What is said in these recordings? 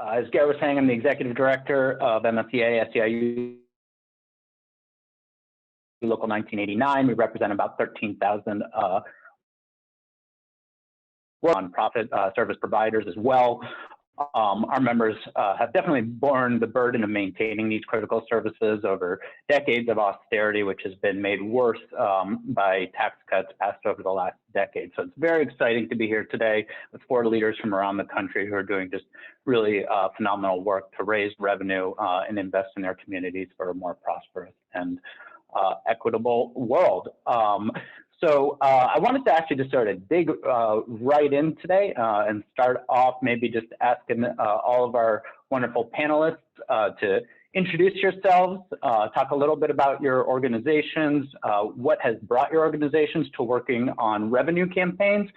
As Garrett was saying, I'm the executive director of MFCA, SEIU, Local 1989. We represent about 13,000 nonprofit service providers as well. Our members have definitely borne the burden of maintaining these critical services over decades of austerity, which has been made worse by tax cuts passed over the last decade. So it's very exciting to be here today with 4 leaders from around the country who are doing just really phenomenal work to raise revenue and invest in their communities for a more prosperous and equitable world. So I wanted to actually just sort of dig right in today and start off maybe just asking all of our wonderful panelists to introduce yourselves, talk a little bit about your organizations, what has brought your organizations to working on revenue campaigns,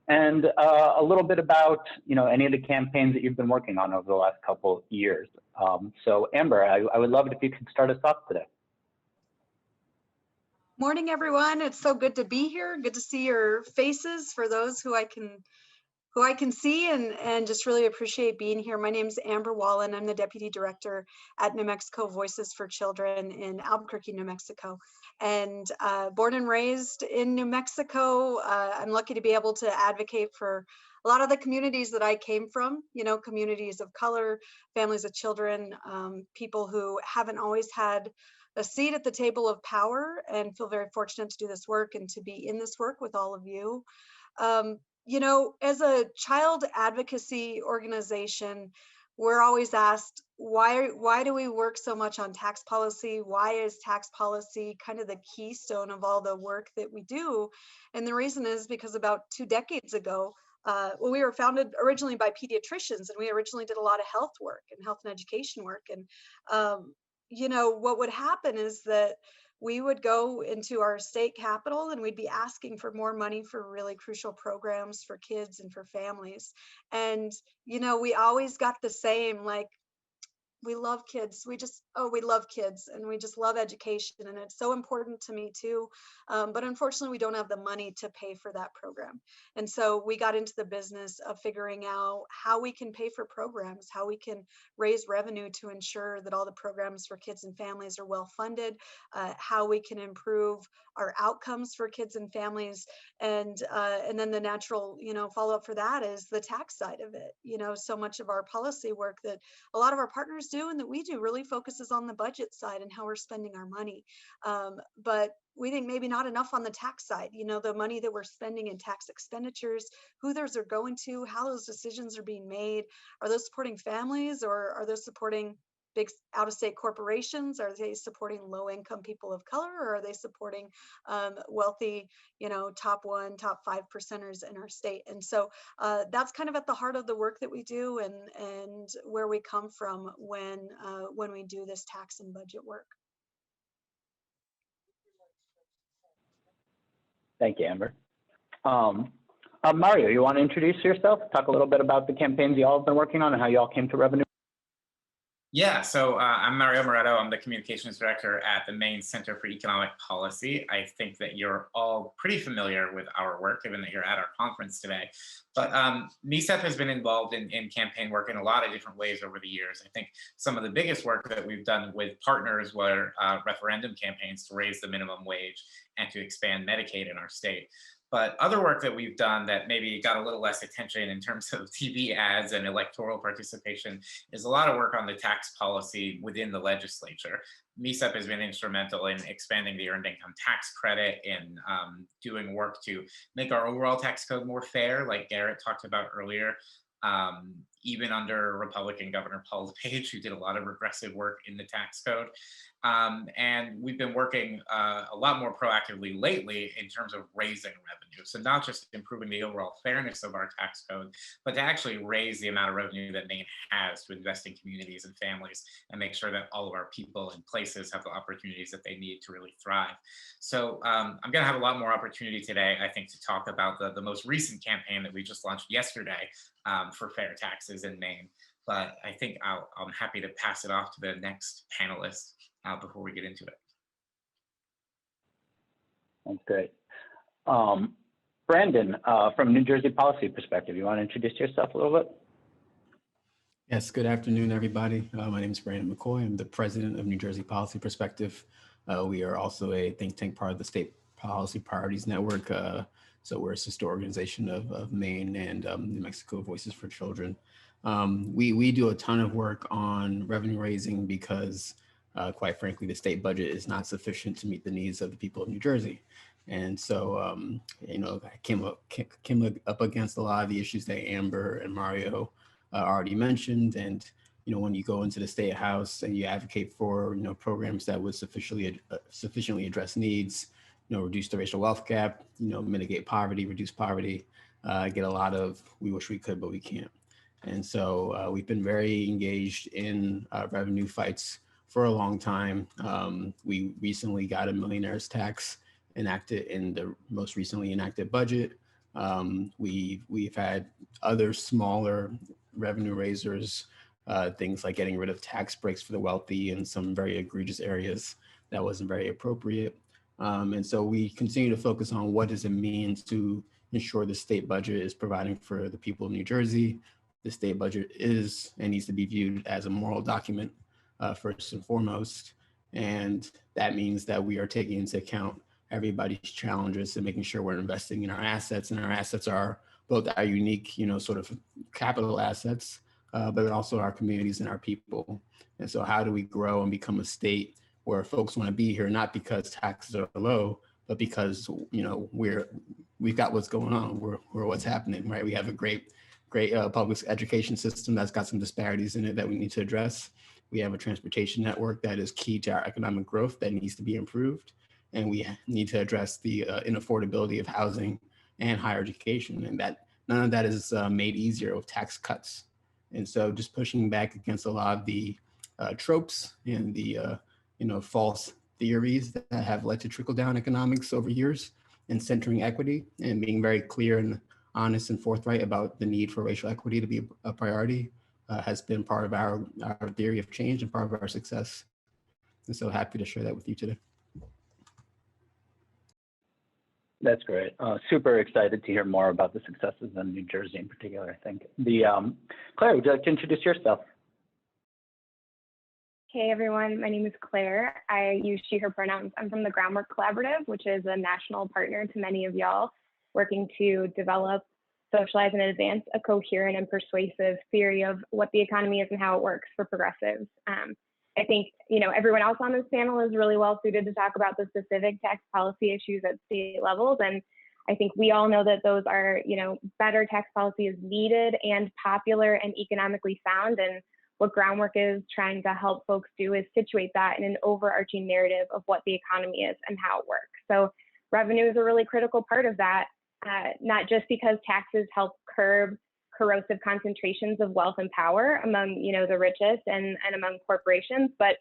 and a little bit about any of the campaigns that you've been working on over the last couple of years. So Amber, I would love it if you could start us off today. Morning, everyone. It's so good to be here. Good to see your faces for those who I can see, and just really appreciate being here. My name is Amber Wallin. I'm the Deputy Director at New Mexico Voices for Children in Albuquerque, New Mexico. And born and raised in New Mexico, I'm lucky to be able to advocate for a lot of the communities that I came from, communities of color, families of children, people who haven't always had a seat at the table of power, and feel very fortunate to do this work and to be in this work with all of you. As a child advocacy organization, we're always asked, why do we work so much on tax policy? Why is tax policy kind of the keystone of all the work that we do? And the reason is because about 2 decades ago, we were founded originally by pediatricians, and we originally did a lot of health work and health and education work. And what would happen is that we would go into our state capital and we'd be asking for more money for really crucial programs for kids and for families. And, we always got the same, like, we love kids. We love kids, and we just love education, and it's so important to me too. But unfortunately, we don't have the money to pay for that program. And so we got into the business of figuring out how we can pay for programs, how we can raise revenue to ensure that all the programs for kids and families are well funded, how we can improve our outcomes for kids and families. And then the natural, follow up for that is the tax side of it. So much of our policy work that a lot of our partners do and that we do really focuses on the budget side and how we're spending our money. But we think maybe not enough on the tax side, the money that we're spending in tax expenditures, who those are going to, how those decisions are being made. Are those supporting families, or are those supporting big out-of-state corporations? Are they supporting low-income people of color, or are they supporting wealthy, top 1, top 5 percenters in our state? And so that's kind of at the heart of the work that we do, and where we come from when we do this tax and budget work. Thank you, Amber. Mario, you want to introduce yourself? Talk a little bit about the campaigns you all have been working on and how you all came to revenue. Yeah, so I'm Mario Moretto. I'm the communications director at the Maine Center for Economic Policy. I think that you're all pretty familiar with our work, given that you're at our conference today. But MECEP has been involved in campaign work in a lot of different ways over the years. I think some of the biggest work that we've done with partners were referendum campaigns to raise the minimum wage and to expand Medicaid in our state. But other work that we've done that maybe got a little less attention in terms of TV ads and electoral participation is a lot of work on the tax policy within the legislature. MECEP has been instrumental in expanding the earned income tax credit and doing work to make our overall tax code more fair, like Garrett talked about earlier. Even under Republican Governor Paul LePage, who did a lot of regressive work in the tax code. And we've been working a lot more proactively lately in terms of raising revenue. So not just improving the overall fairness of our tax code, but to actually raise the amount of revenue that Maine has to invest in communities and families and make sure that all of our people and places have the opportunities that they need to really thrive. So I'm gonna have a lot more opportunity today, I think, to talk about the most recent campaign that we just launched yesterday for fair taxes in Maine. But I think I'm happy to pass it off to the next panelist before we get into it. That's great. Brandon, from New Jersey policy perspective, you want to introduce yourself a little bit? Yes, good afternoon, everybody. My name is Brandon McKoy. I'm the president of New Jersey Policy Perspective. We are also a think tank part of the State Policy Priorities Network. So we're a sister organization of Maine and New Mexico Voices for Children. We do a ton of work on revenue raising because, quite frankly, the state budget is not sufficient to meet the needs of the people of New Jersey. And so, you know, I came up against a lot of the issues that Amber and Mario already mentioned. And, you know, when you go into the State House and you advocate for, you know, programs that would sufficiently address needs, you know, reduce the racial wealth gap, you know, mitigate poverty, reduce poverty, get a lot of, we wish we could, but we can't. And so we've been very engaged in revenue fights for a long time. We recently got a millionaire's tax enacted in the most recently enacted budget. We've had other smaller revenue raisers, things like getting rid of tax breaks for the wealthy in some very egregious areas that wasn't very appropriate. And so we continue to focus on what does it mean to ensure the state budget is providing for the people of New Jersey. The state budget is and needs to be viewed as a moral document first and foremost. And that means that we are taking into account everybody's challenges and making sure we're investing in our assets, and our assets are both our unique, you know, sort of capital assets, but also our communities and our people. And so how do we grow and become a state where folks want to be here, not because taxes are low, but because, you know, we've got what's going on, we're what's happening, right? We have a great public education system that's got some disparities in it that we need to address. We have a transportation network that is key to our economic growth that needs to be improved. And we need to address the inaffordability of housing and higher education, and that none of that is made easier with tax cuts. And so just pushing back against a lot of the tropes and the you know, false theories that have led to trickle-down economics over years, and centering equity and being very clear and honest and forthright about the need for racial equity to be a priority has been part of our theory of change and part of our success. And so happy to share that with you today. That's great. Super excited to hear more about the successes in New Jersey in particular, I think. Claire, would you like to introduce yourself? Hey everyone, my name is Claire. I use she, her pronouns. I'm from the Groundwork Collaborative, which is a national partner to many of y'all, working to develop, socialize, and advance a coherent and persuasive theory of what the economy is and how it works for progressives. I think, you know, everyone else on this panel is really well suited to talk about the specific tax policy issues at state levels. And I think we all know that those are, you know, better tax policy is needed and popular and economically sound. And what Groundwork is trying to help folks do is situate that in an overarching narrative of what the economy is and how it works. So revenue is a really critical part of that, not just because taxes help curb corrosive concentrations of wealth and power among, you know, the richest and among corporations, but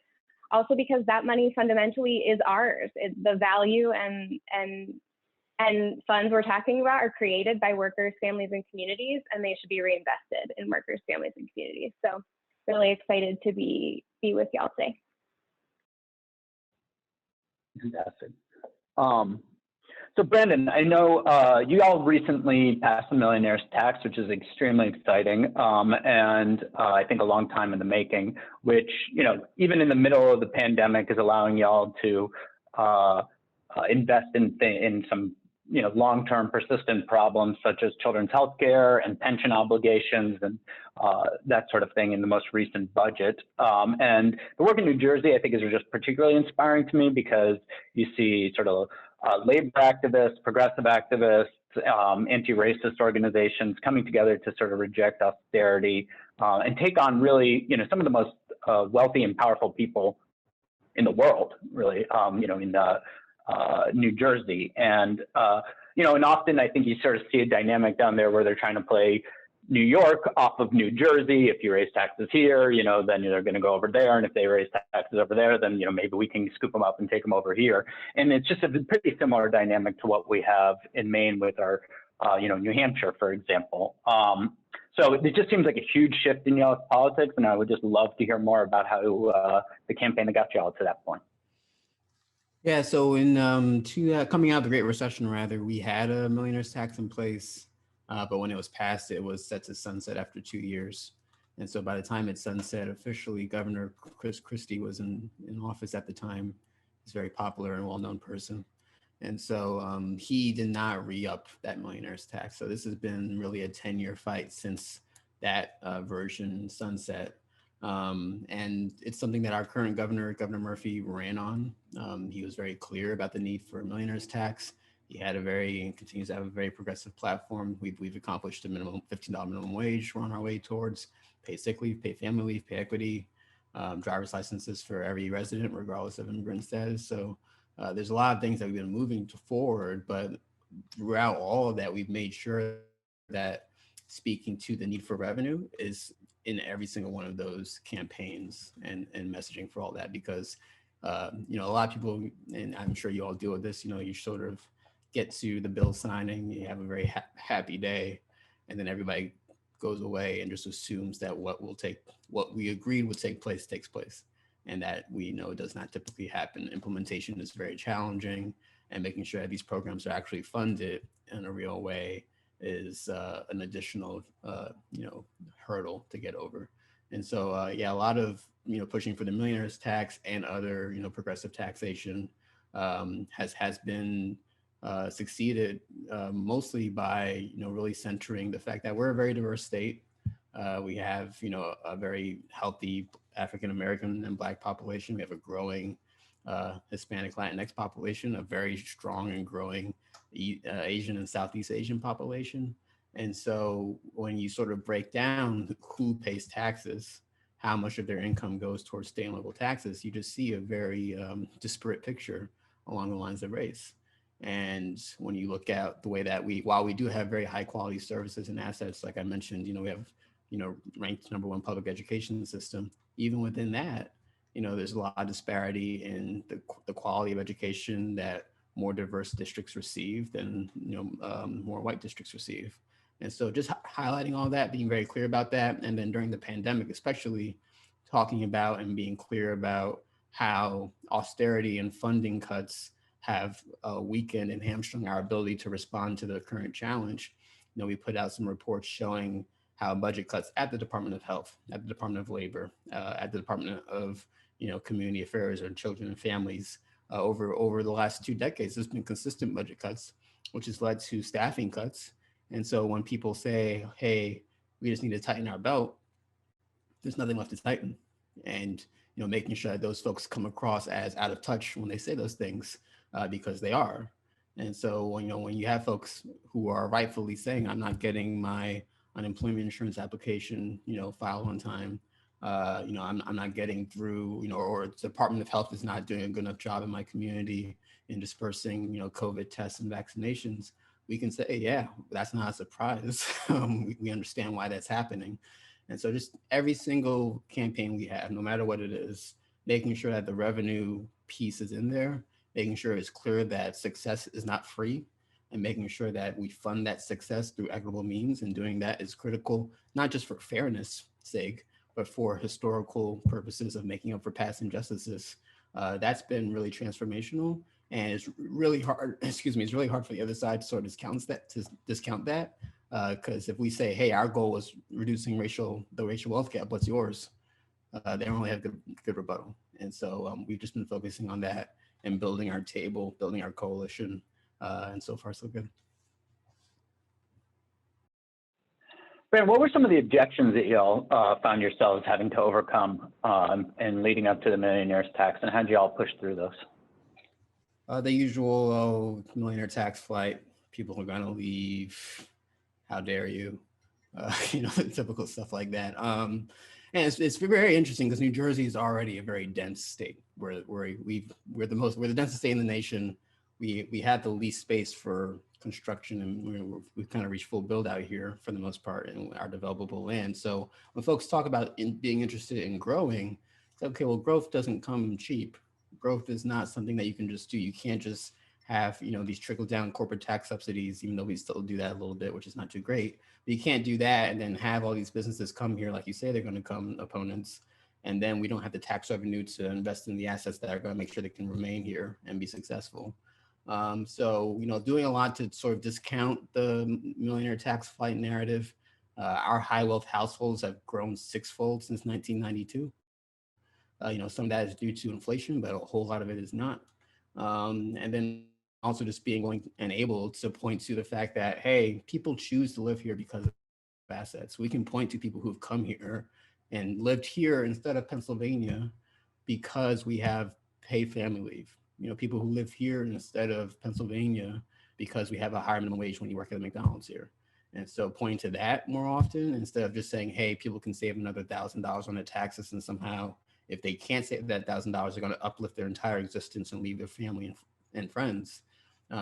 also because that money fundamentally is ours. The value and funds we're talking about are created by workers, families, and communities, and they should be reinvested in workers, families, and communities. So really excited to be with y'all today. Fantastic. So Brandon, I know you all recently passed the millionaire's tax, which is extremely exciting, and I think a long time in the making, which, you know, even in the middle of the pandemic is allowing y'all to invest in some, you know, long-term persistent problems such as children's health care and pension obligations and that sort of thing in the most recent budget. And the work in New Jersey, I think, is just particularly inspiring to me because you see sort of labor activists, progressive activists, anti-racist organizations coming together to sort of reject austerity and take on really, you know, some of the most wealthy and powerful people in the world, really, you know, in New Jersey. And, you know, and often I think you sort of see a dynamic down there where they're trying to play New York off of New Jersey. If you raise taxes here, you know, then they're going to go over there. And if they raise taxes over there, then, you know, maybe we can scoop them up and take them over here. And it's just a pretty similar dynamic to what we have in Maine with our, you know, New Hampshire, for example. So it just seems like a huge shift in y'all's politics. And I would just love to hear more about how the campaign that got y'all to that point. Yeah, so in coming out of the Great Recession, rather, we had a millionaire's tax in place, but when it was passed, it was set to sunset after 2 years. And so by the time it sunset officially, Governor Chris Christie was in office at the time. He's a very popular and well-known person. And so he did not re-up that millionaire's tax. So this has been really a 10-year fight since that version sunset. And it's something that our current governor, Governor Murphy, ran on. He was very clear about the need for a millionaire's tax. He had and continues to have a very progressive platform. We've accomplished a minimum $15 minimum wage. We're on our way towards pay sick leave, pay family leave, pay equity, driver's licenses for every resident, regardless of immigrant status. So there's a lot of things that we've been moving forward, but throughout all of that, we've made sure that speaking to the need for revenue is in every single one of those campaigns and messaging for all that, because a lot of people, and I'm sure you all deal with this, you sort of get to the bill signing, you have a very happy day, and then everybody goes away and just assumes that what we agreed would take place takes place. And that we know does not typically happen. Implementation is very challenging, and making sure that these programs are actually funded in a real way is an additional hurdle to get over. And so a lot of pushing for the millionaire's tax and other progressive taxation has been succeeded mostly by really centering the fact that we're a very diverse state. We have a very healthy African-American and Black population. We have a growing Hispanic Latinx population, a very strong and growing Asian and Southeast Asian population. And so when you sort of break down who pays taxes, how much of their income goes towards state and local taxes, you just see a very disparate picture along the lines of race. And when you look at the way that while we do have very high quality services and assets, like I mentioned, we have ranked #1 public education system. Even within that, there's a lot of disparity in the quality of education that more diverse districts receive than more white districts receive. And so just highlighting all that, being very clear about that, and then during the pandemic, especially talking about and being clear about how austerity and funding cuts have weakened and hamstrung our ability to respond to the current challenge. We put out some reports showing how budget cuts at the Department of Health, at the Department of Labor, at the Department of Community Affairs and Children and Families over the last 2 decades, there's been consistent budget cuts, which has led to staffing cuts. And so when people say, hey, we just need to tighten our belt, there's nothing left to tighten. And making sure that those folks come across as out of touch when they say those things, because they are. And so when you have folks who are rightfully saying, I'm not getting my unemployment insurance application, filed on time. I'm not getting through, or the Department of Health is not doing a good enough job in my community in dispersing, COVID tests and vaccinations. We can say, yeah, that's not a surprise. We understand why that's happening. And so just every single campaign we have, no matter what it is, making sure that the revenue piece is in there, making sure it's clear that success is not free, and making sure that we fund that success through equitable means. And doing that is critical, not just for fairness sake, but for historical purposes of making up for past injustices. That's been really transformational. And it's really hard, it's really hard for the other side to sort of discount that. Because if we say, hey, our goal was reducing the racial wealth gap, what's yours? They don't really have good rebuttal. And so we've just been focusing on that and building our table, building our coalition. And so far, so good. Brandon, what were some of the objections that y'all found yourselves having to overcome and leading up to the millionaire's tax, and how did y'all push through those? The usual millionaire tax flight, people are going to leave, how dare you, typical stuff like that. And it's very interesting because New Jersey is already a very dense state. We're the densest state in the nation. We have the least space for construction, and we've kind of reached full build out here for the most part in our developable land. So when folks talk about being interested in growing, it's okay, well, growth doesn't come cheap. Growth is not something that you can just do. You can't just have, these trickle down corporate tax subsidies, even though we still do that a little bit, which is not too great. But you can't do that and then have all these businesses come here, like you say, they're going to come, opponents, and then we don't have the tax revenue to invest in the assets that are going to make sure they can remain here and be successful. So, doing a lot to sort of discount the millionaire tax flight narrative, Our high wealth households have grown sixfold since 1992. Some of that is due to inflation, but a whole lot of it is not. And then also just being willing and able to point to the fact that, hey, people choose to live here because of assets. We can point to people who've come here and lived here instead of Pennsylvania because we have paid family leave. People who live here instead of Pennsylvania because we have a higher minimum wage when you work at McDonald's here. And so pointing to that more often instead of just saying, hey, people can save another $1,000 on their taxes, and somehow if they can't save that $1,000, they're going to uplift their entire existence and leave their family and friends.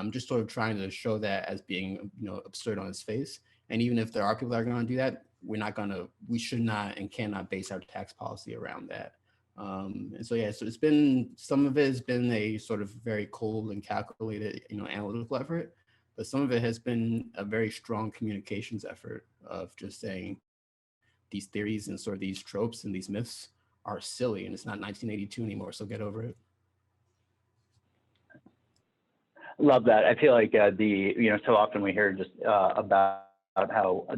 Just sort of trying to show that as being, absurd on its face. And even if there are people that are going to do that, we should not and cannot base our tax policy around that. And so, yeah, so some of it has been a sort of very cold and calculated, analytical effort, but some of it has been a very strong communications effort of just saying these theories and sort of these tropes and these myths are silly and it's not 1982 anymore, so get over it. Love that. I feel like so often we hear just about how a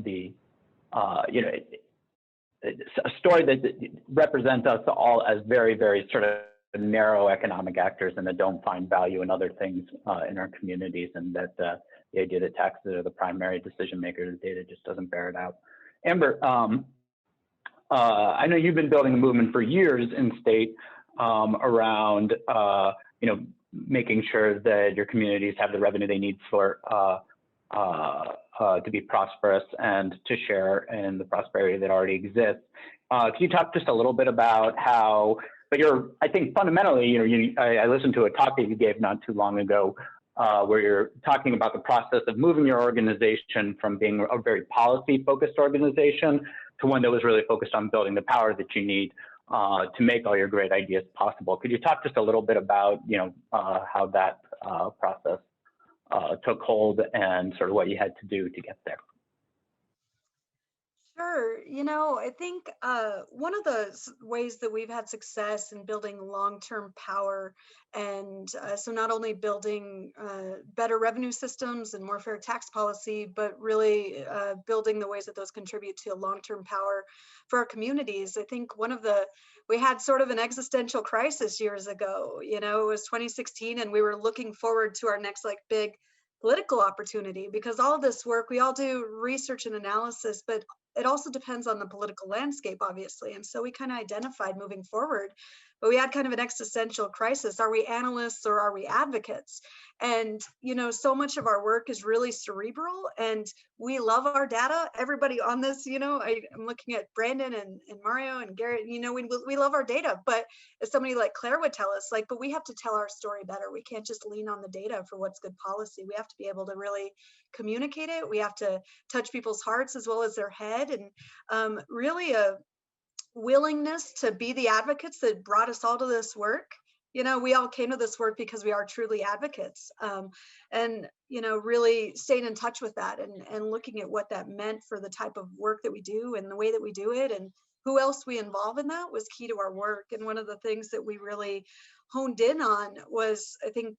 story that represents us all as very, very sort of narrow economic actors and that don't find value in other things in our communities, and that the idea that taxes are the primary decision maker, the data just doesn't bear it out. Amber, I know you've been building a movement for years in state around making sure that your communities have the revenue they need for to be prosperous and to share in the prosperity that already exists. Can you talk just a little bit about how? But I think fundamentally, I listened to a talk that you gave not too long ago where you're talking about the process of moving your organization from being a very policy-focused organization to one that was really focused on building the power that you need to make all your great ideas possible. Could you talk just a little bit about, how that process took hold and sort of what you had to do to get there? Sure. I think one of the ways that we've had success in building long-term power, and so not only building better revenue systems and more fair tax policy, but really building the ways that those contribute to a long-term power for our communities. I think we had sort of an existential crisis years ago. It was 2016, and we were looking forward to our next big political opportunity, because all of this work, we all do research and analysis, but it also depends on the political landscape, obviously. And so we kind of identified moving forward, but we had kind of an existential crisis. Are we analysts or are we advocates? And, so much of our work is really cerebral, and we love our data. Everybody on this, I'm looking at Brandon and Mario and Garrett, we love our data, but as somebody like Claire would tell us, but we have to tell our story better. We can't just lean on the data for what's good policy. We have to be able to really communicate it. We have to touch people's hearts as well as their head, and really a willingness to be the advocates that brought us all to this work. We all came to this work because we are truly advocates, and really staying in touch with that and looking at what that meant for the type of work that we do and the way that we do it and who else we involve in that was key to our work. And one of the things that we really honed in on was, I think,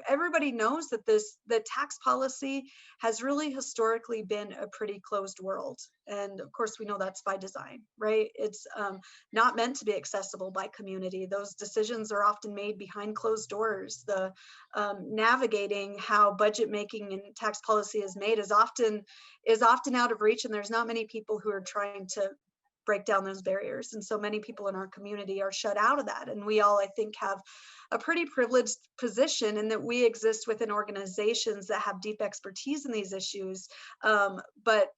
everybody knows that the tax policy has really historically been a pretty closed world. And of course, we know that's by design, right? It's not meant to be accessible by community. Those decisions are often made behind closed doors. The navigating how budget making and tax policy is made is often out of reach, and there's not many people who are trying to break down those barriers. And so many people in our community are shut out of that. And we all, I think, have a pretty privileged position in that we exist within organizations that have deep expertise in these issues. But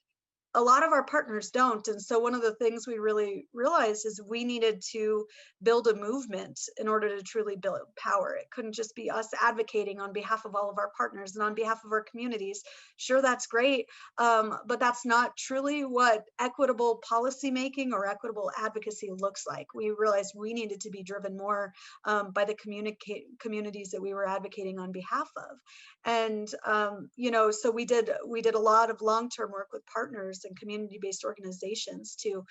a lot of our partners don't. And so one of the things we really realized is we needed to build a movement in order to truly build power. It couldn't just be us advocating on behalf of all of our partners and on behalf of our communities. Sure, that's great, but that's not truly what equitable policymaking or equitable advocacy looks like. We realized we needed to be driven more by the communities that we were advocating on behalf of. And so we did a lot of long-term work with partners and community-based organizations to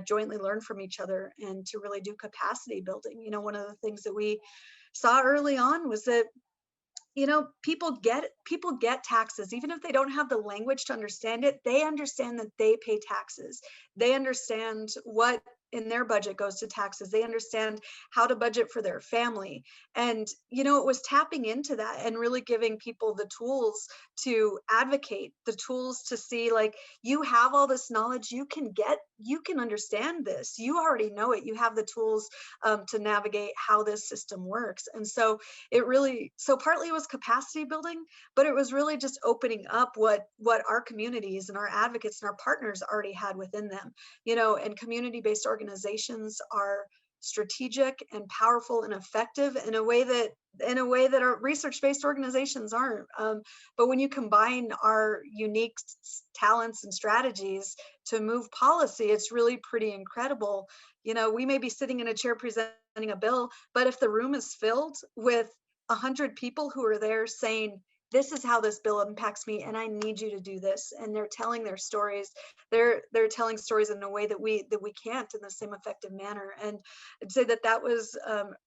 jointly learn from each other and to really do capacity building. One of the things that we saw early on was that you know, people get taxes, even if they don't have the language to understand it. They understand that they pay taxes. They understand what in their budget goes to taxes. They understand how to budget for their family. And, you know, it was tapping into that and really giving people the tools to advocate, the tools to see, like, you have all this knowledge, you can understand this, you already know it, you have the tools to navigate how this system works. And so partly it was capacity building, but it was really just opening up what our communities and our advocates and our partners already had within them, you know. And community-based organizations are strategic and powerful and effective in a way that our research-based organizations aren't. But when you combine our unique talents and strategies to move policy, it's really pretty incredible. You know, we may be sitting in a chair presenting a bill, but if the room is filled with 100 people who are there saying, this is how this bill impacts me, and I need you to do this, and they're telling their stories, they're telling stories in a way that we can't in the same effective manner. And I'd say that was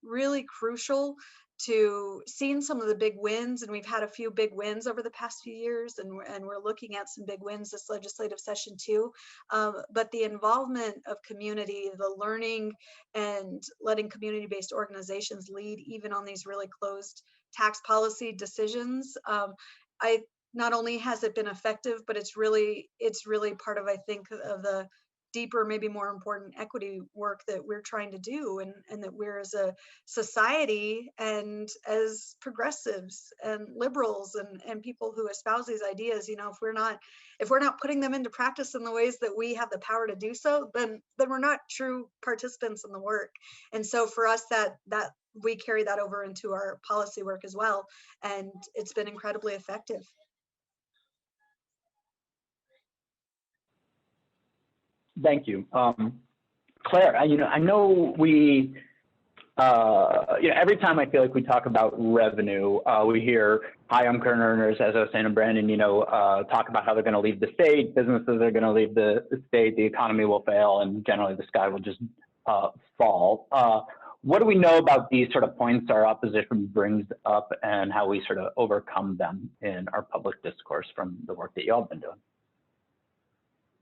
really crucial to seeing some of the big wins. And we've had a few big wins over the past few years, and we're looking at some big wins this legislative session too. But the involvement of community, the learning, and letting community-based organizations lead even on these really closed tax policy decisions, not only has it been effective, but it's really part of, I think, of the deeper, maybe more important equity work that we're trying to do, and that we're, as a society and as progressives and liberals and people who espouse these ideas, you know, if we're not putting them into practice in the ways that we have the power to do so, then we're not true participants in the work. And so for us, that we carry that over into our policy work as well, and it's been incredibly effective. Thank you. Claire, I know we, every time I feel like we talk about revenue, we hear high income earners, as I was saying to Brandon, talk about how they're going to leave the state, businesses are going to leave the state, the economy will fail, and generally the sky will just fall. What do we know about these sort of points our opposition brings up, and how we sort of overcome them in our public discourse from the work that y'all have been doing?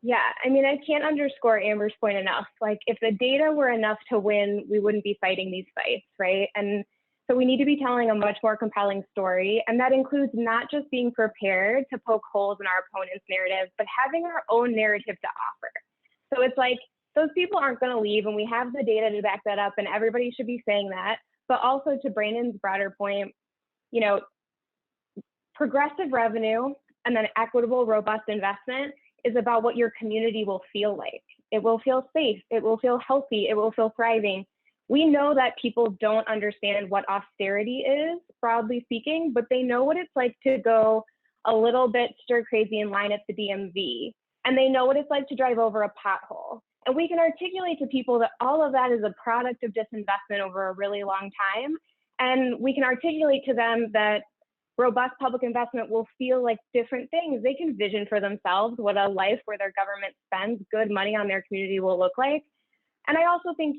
Yeah, I mean, I can't underscore Amber's point enough. Like, if the data were enough to win, we wouldn't be fighting these fights, right? And so we need to be telling a much more compelling story. And that includes not just being prepared to poke holes in our opponent's narrative, but having our own narrative to offer. So it's like, those people aren't going to leave, and we have the data to back that up, and everybody should be saying that. But also, to Brandon's broader point, progressive revenue and then equitable, robust investment is about what your community will feel like. It will feel safe, it will feel healthy, it will feel thriving. We know that people don't understand what austerity is, broadly speaking, but they know what it's like to go a little bit stir crazy in line at the DMV. And they know what it's like to drive over a pothole. And we can articulate to people that all of that is a product of disinvestment over a really long time. And we can articulate to them that robust public investment will feel like different things. They can vision for themselves what a life where their government spends good money on their community will look like. And I also think,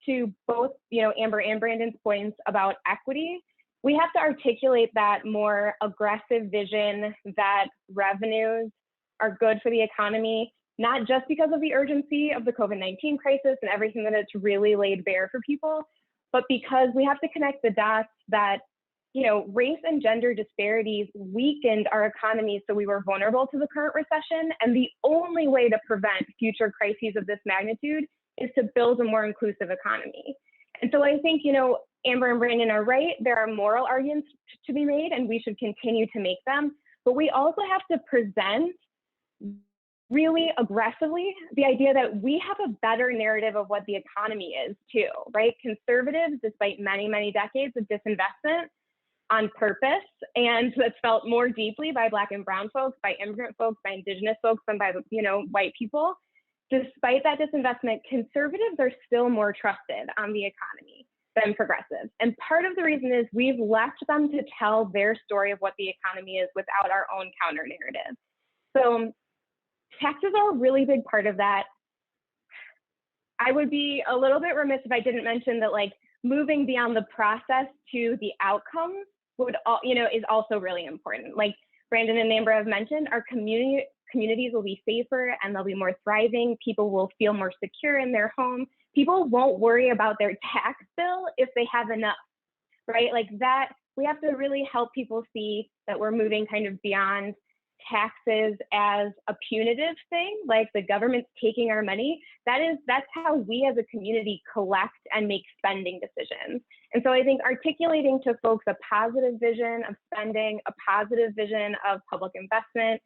to both, Amber and Brandon's points about equity, we have to articulate that more aggressive vision that revenues are good for the economy, not just because of the urgency of the COVID-19 crisis and everything that it's really laid bare for people, but because we have to connect the dots that race and gender disparities weakened our economy, so we were vulnerable to the current recession. And the only way to prevent future crises of this magnitude is to build a more inclusive economy. And so I think, Amber and Brandon are right. There are moral arguments to be made, and we should continue to make them. But we also have to present really aggressively the idea that we have a better narrative of what the economy is too, right? Conservatives, despite many, many decades of disinvestment, on purpose, and that's felt more deeply by Black and brown folks, by immigrant folks, by Indigenous folks, than by white people. Despite that disinvestment, conservatives are still more trusted on the economy than progressives. And part of the reason is we've left them to tell their story of what the economy is without our own counter narrative. So taxes are a really big part of that. I would be a little bit remiss if I didn't mention that, moving beyond the process to the outcomes is also really important. Like Brandon and Amber have mentioned, our communities will be safer and they'll be more thriving. People will feel more secure in their home. People won't worry about their tax bill if they have enough, right? Like that, we have to really help people see that we're moving kind of beyond taxes as a punitive thing, like the government's taking our money. That's how we as a community collect and make spending decisions. And so I think articulating to folks a positive vision of spending, a positive vision of public investment,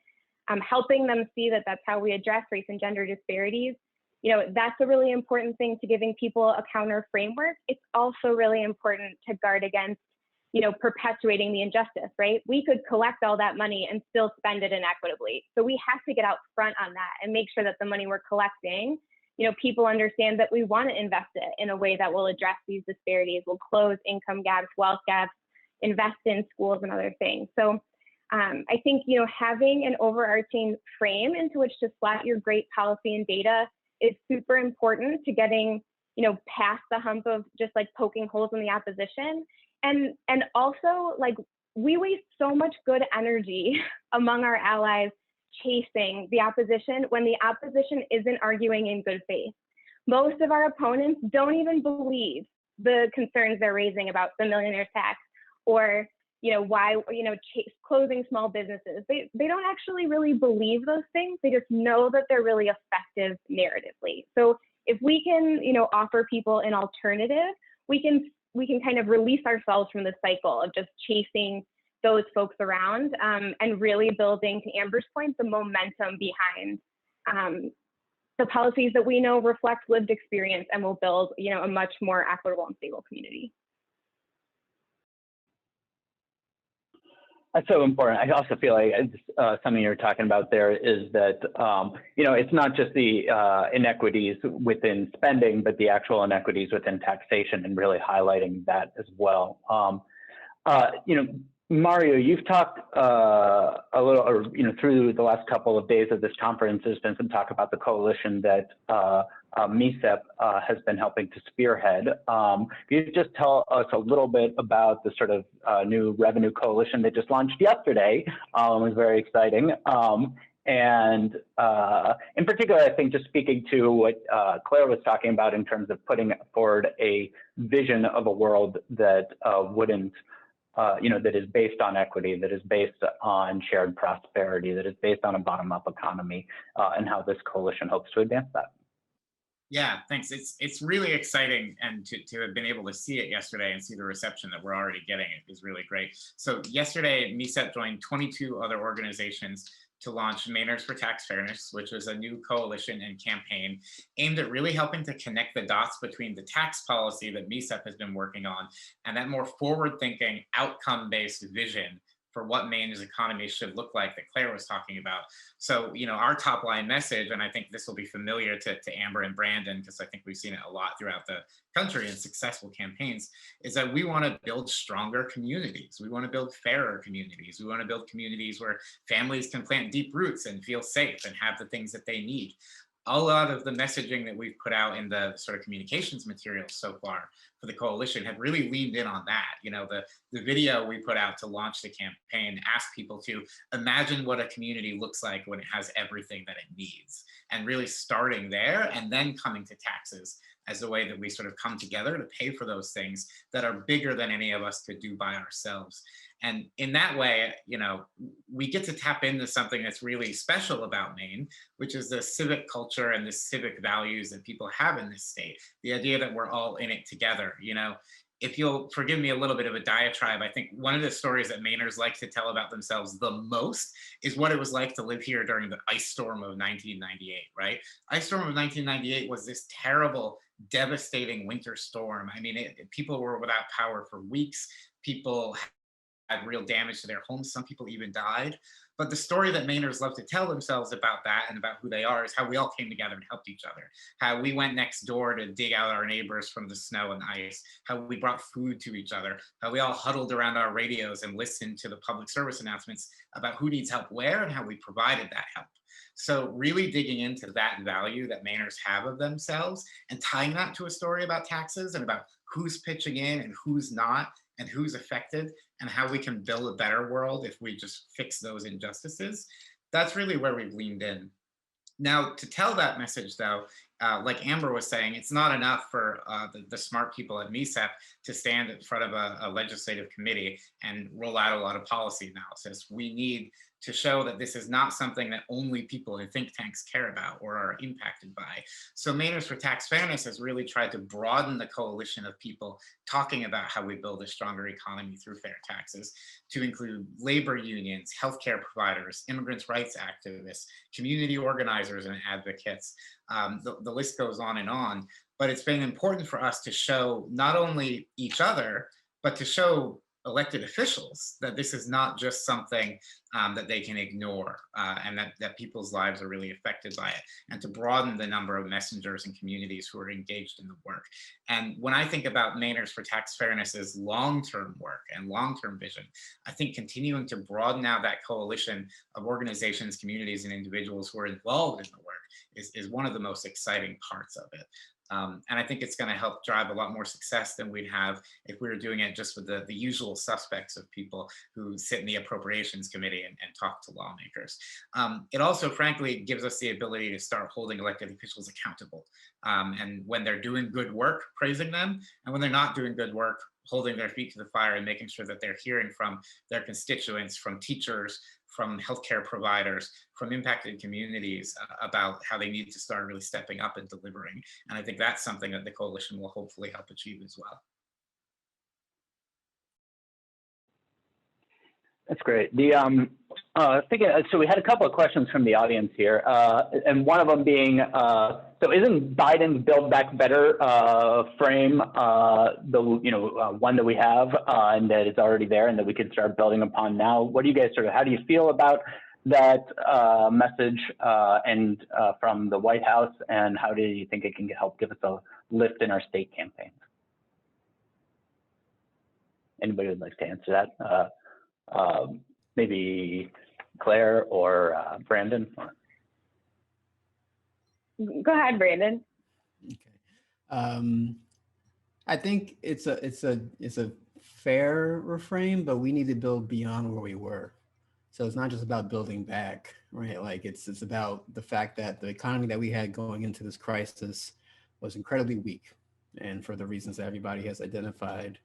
helping them see that that's how we address race and gender disparities, that's a really important thing to giving people a counter framework. It's also really important to guard against perpetuating the injustice, right? We could collect all that money and still spend it inequitably. So we have to get out front on that and make sure that the money we're collecting, people understand that we want to invest it in a way that will address these disparities, will close income gaps, wealth gaps, invest in schools and other things. So I think, having an overarching frame into which to slot your great policy and data is super important to getting, past the hump of just like poking holes in the opposition. And also, like, we waste so much good energy among our allies chasing the opposition when the opposition isn't arguing in good faith. Most of our opponents don't even believe the concerns they're raising about the millionaire's tax or, why, closing small businesses. They don't actually really believe those things. They just know that they're really effective narratively. So if we can, offer people an alternative, we can kind of release ourselves from the cycle of just chasing those folks around and really building, to Amber's point, the momentum behind the policies that we know reflect lived experience and will build, a much more equitable and stable community. That's so important. I also feel like something you're talking about there is that, it's not just the inequities within spending, but the actual inequities within taxation, and really highlighting that as well. Mario, you've talked a little, or, through the last couple of days of this conference, there's been some talk about the coalition that MESEP has been helping to spearhead. Can you just tell us a little bit about the sort of new revenue coalition that just launched yesterday? It was very exciting. And in particular, I think just speaking to what Claire was talking about in terms of putting forward a vision of a world that wouldn't, that is based on equity, that is based on shared prosperity, that is based on a bottom-up economy, and how this coalition hopes to advance that. Yeah, thanks. It's really exciting, and to have been able to see it yesterday and see the reception that we're already getting is really great. So yesterday, MESEP joined 22 other organizations to launch Mainers for Tax Fairness, which was a new coalition and campaign aimed at really helping to connect the dots between the tax policy that MESEP has been working on and that more forward-thinking, outcome-based vision for what Maine's economy should look like that Claire was talking about. So, our top line message, and I think this will be familiar to Amber and Brandon, because I think we've seen it a lot throughout the country in successful campaigns, is that we want to build stronger communities. We want to build fairer communities. We want to build communities where families can plant deep roots and feel safe and have the things that they need. A lot of the messaging that we've put out in the sort of communications materials so far for the coalition have really leaned in on that. The video we put out to launch the campaign asked people to imagine what a community looks like when it has everything that it needs, and really starting there and then coming to taxes as a way that we sort of come together to pay for those things that are bigger than any of us could do by ourselves. And in that way, we get to tap into something that's really special about Maine, which is the civic culture and the civic values that people have in this state. The idea that we're all in it together. If you'll forgive me a little bit of a diatribe, I think one of the stories that Mainers like to tell about themselves the most is what it was like to live here during the ice storm of 1998, right? Ice storm of 1998 was this terrible, devastating winter storm. I mean, people were without power for weeks. People had real damage to their homes. Some people even died. But the story that Mainers love to tell themselves about that and about who they are is how we all came together and helped each other. How we went next door to dig out our neighbors from the snow and ice. How we brought food to each other. How we all huddled around our radios and listened to the public service announcements about who needs help where and how we provided that help. So really digging into that value that Mainers have of themselves and tying that to a story about taxes and about who's pitching in and who's not and who's affected and how we can build a better world if we just fix those injustices. That's really where we've leaned in. Now, to tell that message, though, like Amber was saying, it's not enough for the smart people at MESEP to stand in front of a legislative committee and roll out a lot of policy analysis. We need to show that this is not something that only people in think tanks care about or are impacted by. So Mainers for Tax Fairness has really tried to broaden the coalition of people talking about how we build a stronger economy through fair taxes, to include labor unions, healthcare providers, immigrants' rights activists, community organizers and advocates. The list goes on, but it's been important for us to show not only each other, but to show elected officials that this is not just something that they can ignore, and that people's lives are really affected by it, and to broaden the number of messengers and communities who are engaged in the work. And when I think about Mainers for Tax Fairness's long-term work and long-term vision, I think continuing to broaden out that coalition of organizations, communities, and individuals who are involved in the work is one of the most exciting parts of it. And I think it's going to help drive a lot more success than we'd have if we were doing it just with the usual suspects of people who sit in the appropriations committee and talk to lawmakers. It also, frankly, gives us the ability to start holding elected officials accountable. And when they're doing good work, praising them, and when they're not doing good work, holding their feet to the fire and making sure that they're hearing from their constituents, from teachers, from healthcare providers, from impacted communities about how they need to start really stepping up and delivering. And I think that's something that the coalition will hopefully help achieve as well. That's great. So we had a couple of questions from the audience here, and one of them being, so isn't Biden's Build Back Better frame one that we have and that is already there and that we could start building upon now? What do you guys how do you feel about that message and from the White House, and how do you think it can help give us a lift in our state campaigns? Anybody would like to answer that? Maybe Claire or Brandon. Go ahead, Brandon. Okay. I think it's a fair reframe, but we need to build beyond where we were. So it's not just about building back, right? Like it's about the fact that the economy that we had going into this crisis was incredibly weak, and for the reasons that everybody has identified,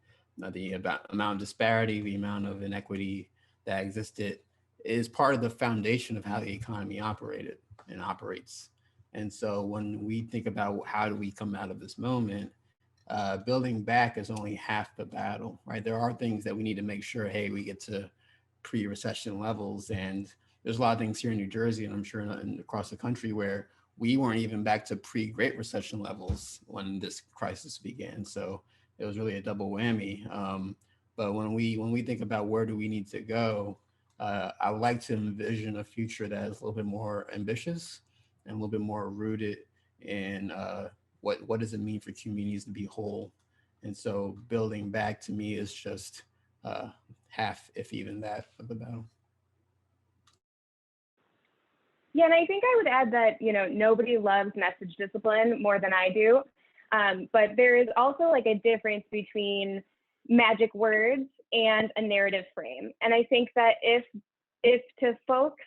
the amount of disparity, the amount of inequity that existed is part of the foundation of how the economy operated and operates. And so when we think about how do we come out of this moment, building back is only half the battle, right? There are things that we need to make sure, hey, we get to pre-recession levels. And there's a lot of things here in New Jersey, and I'm sure across the country, where we weren't even back to pre-Great Recession levels when this crisis began. So it was really a double whammy. But when we think about where do we need to go, I would like to envision a future that is a little bit more ambitious and a little bit more rooted in what does it mean for communities to be whole. And so building back to me is just half, if even that, of the battle. Yeah, and I think I would add that, nobody loves message discipline more than I do. But there is also like a difference between magic words and a narrative frame. And I think that if to folks,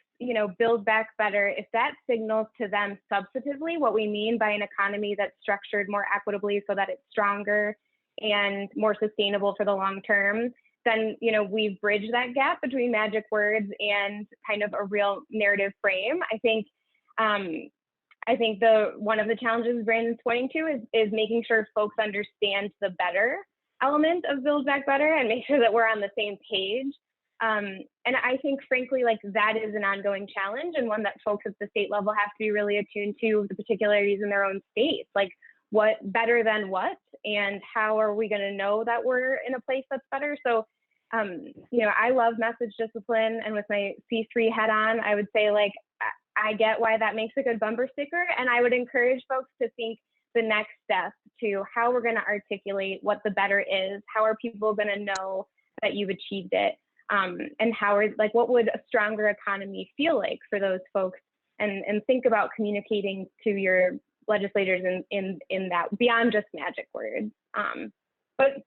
build back better, if that signals to them substantively what we mean by an economy that's structured more equitably so that it's stronger and more sustainable for the long term, then, we've bridged that gap between magic words and kind of a real narrative frame. I think one of the challenges Brandon's pointing to is making sure folks understand the better element of Build Back Better and make sure that we're on the same page. And I think, frankly, like that is an ongoing challenge, and one that folks at the state level have to be really attuned to the particularities in their own states. Like, what better than what, and how are we going to know that we're in a place that's better? So, I love message discipline, and with my C3 head on, I would say, like, I get why that makes a good bumper sticker, and I would encourage folks to think the next step to how we're going to articulate what the better is. How are people going to know that you've achieved it? And what would a stronger economy feel like for those folks? And think about communicating to your legislators in that beyond just magic words. But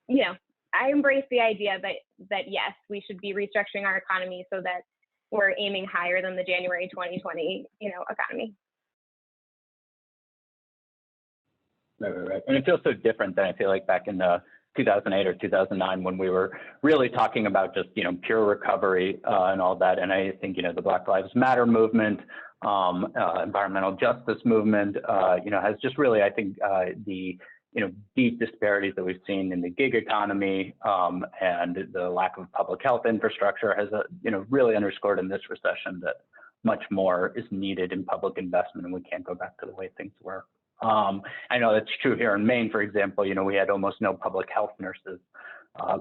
I embrace the idea that yes, we should be restructuring our economy so that we're aiming higher than the January 2020, economy. Right. And it feels so different than I feel like back in 2008 or 2009 when we were really talking about just, pure recovery and all that. And I think, the Black Lives Matter movement, environmental justice movement, has just really, I think, the deep disparities that we've seen in the gig economy and the lack of public health infrastructure has, really underscored in this recession that much more is needed in public investment, and we can't go back to the way things were. I know that's true here in Maine, for example. We had almost no public health nurses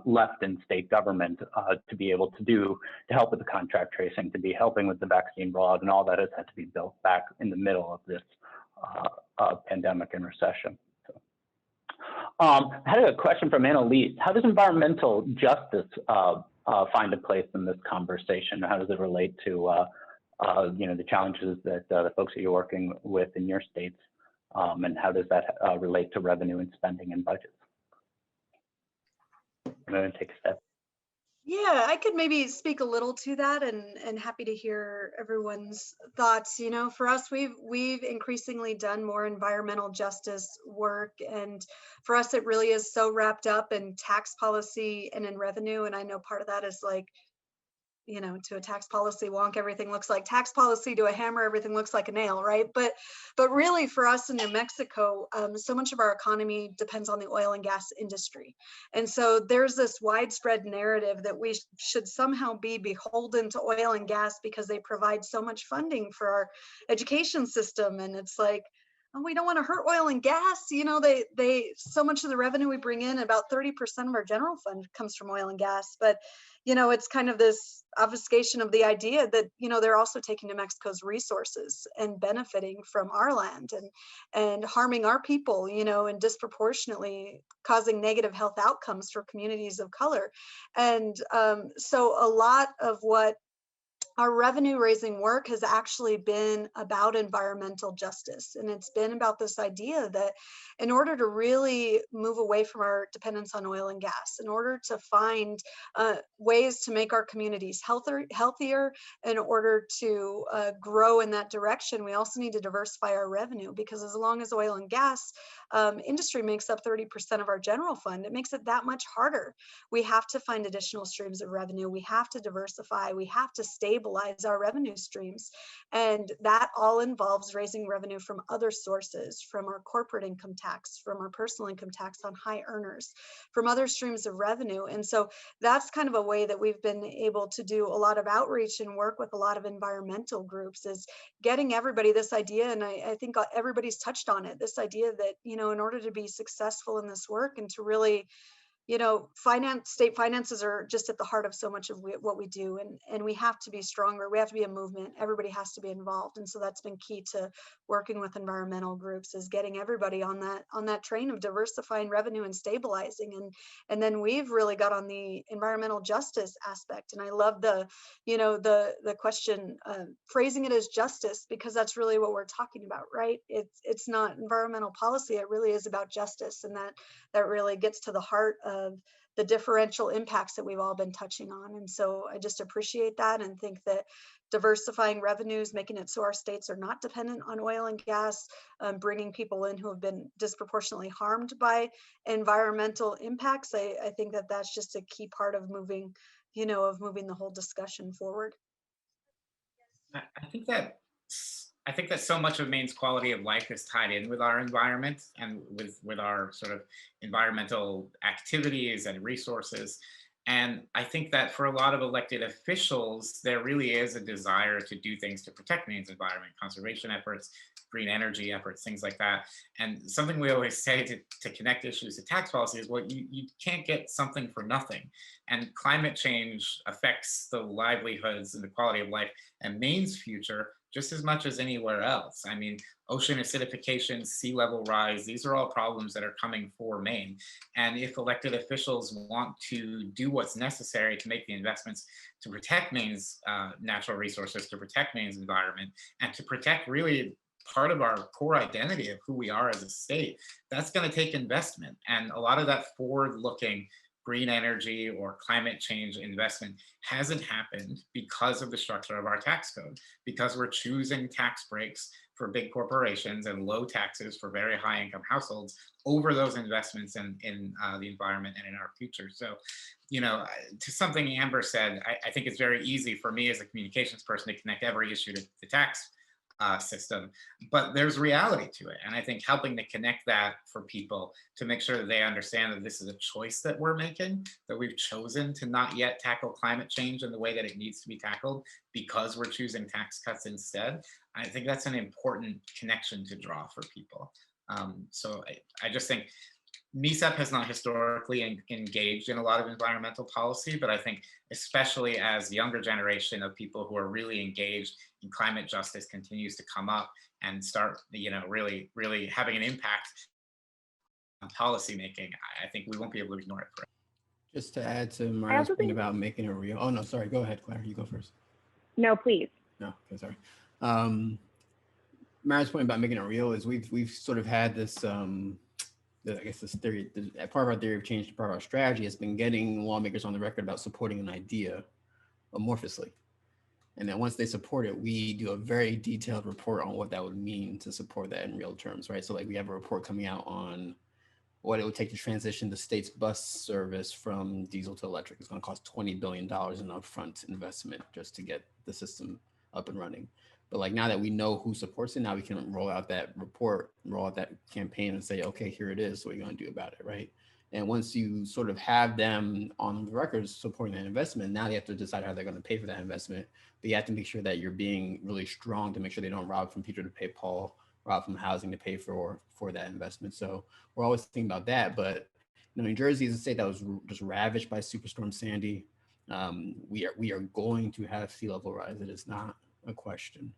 left in state government to be able to help with the contract tracing, to be helping with the vaccine rollout, and all that has had to be built back in the middle of this pandemic and recession. I had a question from Annalise. How does environmental justice find a place in this conversation? How does it relate to the challenges that the folks that you're working with in your states? And how does that relate to revenue and spending and budgets? I'm going to take a step. Yeah, I could maybe speak a little to that, and happy to hear everyone's thoughts. For us, we've increasingly done more environmental justice work, and for us, it really is so wrapped up in tax policy and in revenue. And I know part of that is like, to a tax policy wonk, everything looks like tax policy. To a hammer, everything looks like a nail, right? But really, for us in New Mexico, so much of our economy depends on the oil and gas industry, and so there's this widespread narrative that we should somehow be beholden to oil and gas because they provide so much funding for our education system, and it's like, oh, we don't want to hurt oil and gas. They so much of the revenue we bring in, about 30% of our general fund comes from oil and gas, but it's kind of this obfuscation of the idea that, they're also taking New Mexico's resources and benefiting from our land and harming our people, and disproportionately causing negative health outcomes for communities of color. And so a lot of what our revenue raising work has actually been about environmental justice. And it's been about this idea that in order to really move away from our dependence on oil and gas, in order to find ways to make our communities healthier, in order to grow in that direction, we also need to diversify our revenue, because as long as oil and gas industry makes up 30% of our general fund, it makes it that much harder. We have to find additional streams of revenue. We have to diversify. We have to stabilize our revenue streams. And that all involves raising revenue from other sources, from our corporate income tax, from our personal income tax on high earners, from other streams of revenue. And so that's kind of a way that we've been able to do a lot of outreach and work with a lot of environmental groups, is getting everybody this idea. And I think everybody's touched on it, this idea that, in order to be successful in this work and to really state finances are just at the heart of so much of what we do, and we have to be stronger. We have to be a movement. Everybody has to be involved, and so that's been key to working with environmental groups, is getting everybody on that train of diversifying revenue and stabilizing. And then we've really got on the environmental justice aspect. And I love the question, phrasing it as justice, because that's really what we're talking about, right? It's not environmental policy. It really is about justice, and that really gets to the heart of the differential impacts that we've all been touching on. And so I just appreciate that, and think that diversifying revenues, making it so our states are not dependent on oil and gas, bringing people in who have been disproportionately harmed by environmental impacts, I think that that's just a key part of moving the whole discussion forward. I think that so much of Maine's quality of life is tied in with our environment and with our sort of environmental activities and resources. And I think that for a lot of elected officials, there really is a desire to do things to protect Maine's environment, conservation efforts, green energy efforts, things like that. And something we always say to connect issues to tax policy is, well, you can't get something for nothing. And climate change affects the livelihoods and the quality of life and Maine's future just as much as anywhere else. I mean, ocean acidification, sea level rise, these are all problems that are coming for Maine. And if elected officials want to do what's necessary to make the investments to protect Maine's natural resources, to protect Maine's environment, and to protect really part of our core identity of who we are as a state, that's going to take investment. And a lot of that forward-looking green energy or climate change investment hasn't happened because of the structure of our tax code, because we're choosing tax breaks for big corporations and low taxes for very high income households over those investments in the environment and in our future. So, you know, to something Amber said, I think it's very easy for me as a communications person to connect every issue to the tax system, but there's reality to it. And I think helping to connect that for people to make sure that they understand that this is a choice that we're making, that we've chosen to not yet tackle climate change in the way that it needs to be tackled because we're choosing tax cuts instead. I think that's an important connection to draw for people. So I just think MESEP has not historically engaged in a lot of environmental policy, but I think especially as the younger generation of people who are really engaged in climate justice continues to come up and start, you know, really having an impact on policy making, I think we won't be able to ignore it forever. Just to add to Maria's point about making it real. Oh no, sorry, go ahead, Claire, you go first. No, please. No, okay, sorry. Maria's point about making it real is we've sort of had this I guess this theory, part of our theory of change, part of our strategy has been getting lawmakers on the record about supporting an idea amorphously. And then once they support it, we do a very detailed report on what that would mean to support that in real terms, right? So like we have a report coming out on what it would take to transition the state's bus service from diesel to electric. It's going to cost $20 billion in upfront investment just to get the system up and running. But like now that we know who supports it, now we can roll out that report, roll out that campaign and say, okay, here it is. What are you going to do about it, right? And once you sort of have them on the record supporting that investment, now they have to decide how they're going to pay for that investment. But you have to make sure that you're being really strong to make sure they don't rob from Peter to pay Paul, rob from housing to pay for that investment. So we're always thinking about that. But you know, New Jersey is a state that was just ravaged by Superstorm Sandy. We are going to have sea level rise. It is not a question.